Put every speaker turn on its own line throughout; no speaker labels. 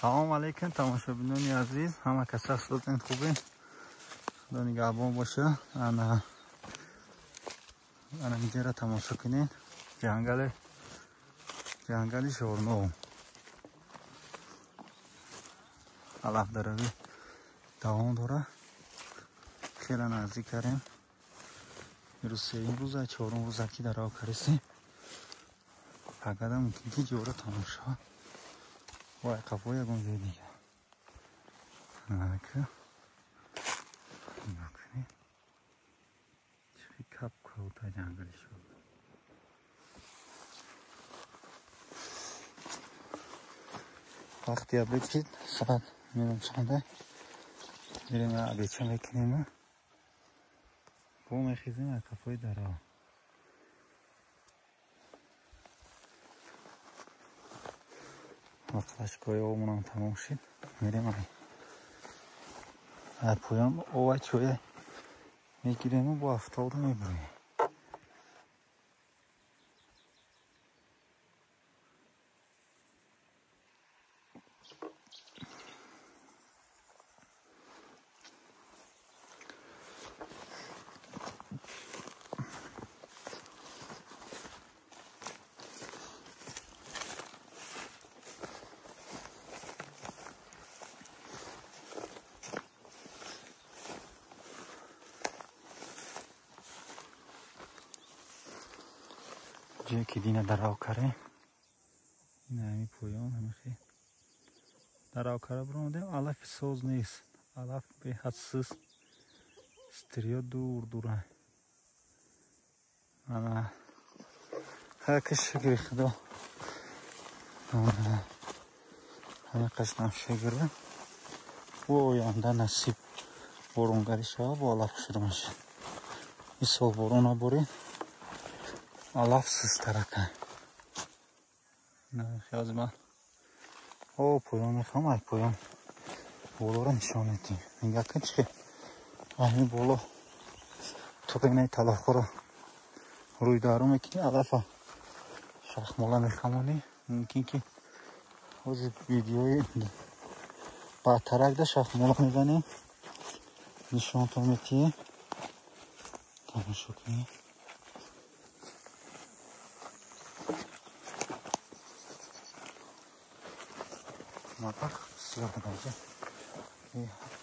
سلام علیکم تماشابینان عزیز، همه کس هستین خوبین؟ خدا نگهبان باشه. انا اینجا را تماشا کنین. جنگل شورنو علف دروی دوام داره. خیلی نزدیک کردیم. امروز سوم روزه، چهارم روزه که در آب کردیم. فقط ممکن که جوره تماشا وای قفوی یکم جای دیگه نکه نکنی چی کپ کوتا جنگلی شد. وقتی بچید ساعت میرم چنده میریم بیچه میکنیم بو میخیزیم کفای در آب. وقتش که آمون هم تمام شد میریم پویان اوه چویه میگیریم و با افتاد رو میبریم. جایی که دینه در آکره این همی پویان همه خیلی در آکره برامده علف سوز نیست، علف به حدسز استریا دوره انا هرکش شگری خدا همه قشنم شگره و اویانده نصیب برونگری شد و علف شده میشه. این سال برون ها برین علف سسترکه نه خیلی من او پویان میخوام ای پویان بولو را نشان میدیم میگه که چه این بولو تو که اینه تلاخو را روی دارو میکنی علف شخمالا میخوامونی ممکن که از ویدیوی با ترک ده شخمالا میزنیم نشان تو میتیم تماشا کنیم. مطبخ سیاه درجه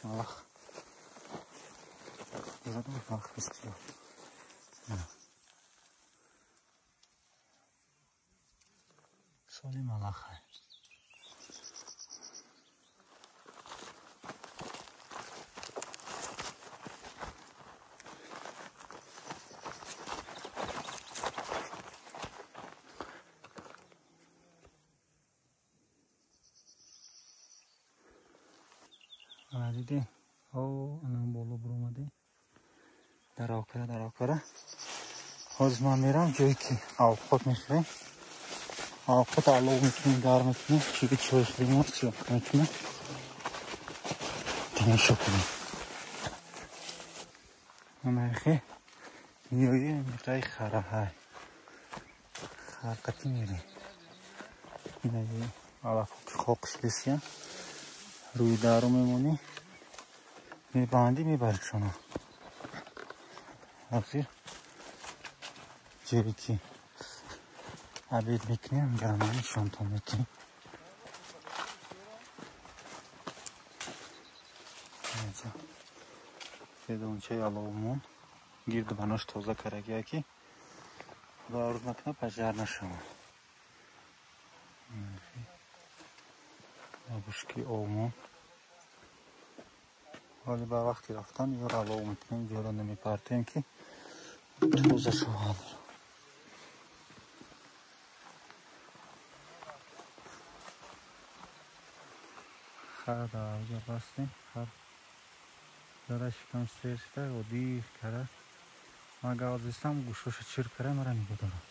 ملخ زدم ملخ بسیار سالی ملخ ہے دیدی او الان بالا برآمده در آکره باز من میرم جایی که آوقات میخوریم آوقات علو میکنیم گرم میکنیم چیزی چوش خوریم چی میکنیم تماشا کنیم. من نیویی میخوای خره های خرقتی میریم اینه علف خوکش بسیم روی دارو میمونی میبندی میبرد شما آخر جایی که عبید میکنیم گرمانی شانتون میکنیم فیدونچه علومون گرد بناش توزه کرگیه که خدا عرض نکنه پجر نشما بشکی اومون ولی با وقتی رفتن یا علو میکنیم جورا نمیپرتیم که توزه شما خر در آجا بستیم خر داره شکم سیر شده و دیخ کرد اگه آزیستم گوشوش چیر کرده مرا نگو دارم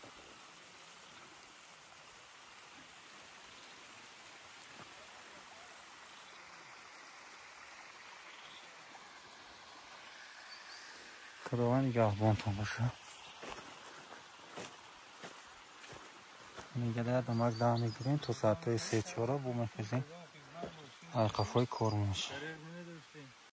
خداوند نگهبانتون باشه. میگه در دماغ دام میگیریم تو ساعت 3-4 بو میخیزیم айқафҳои кормонаш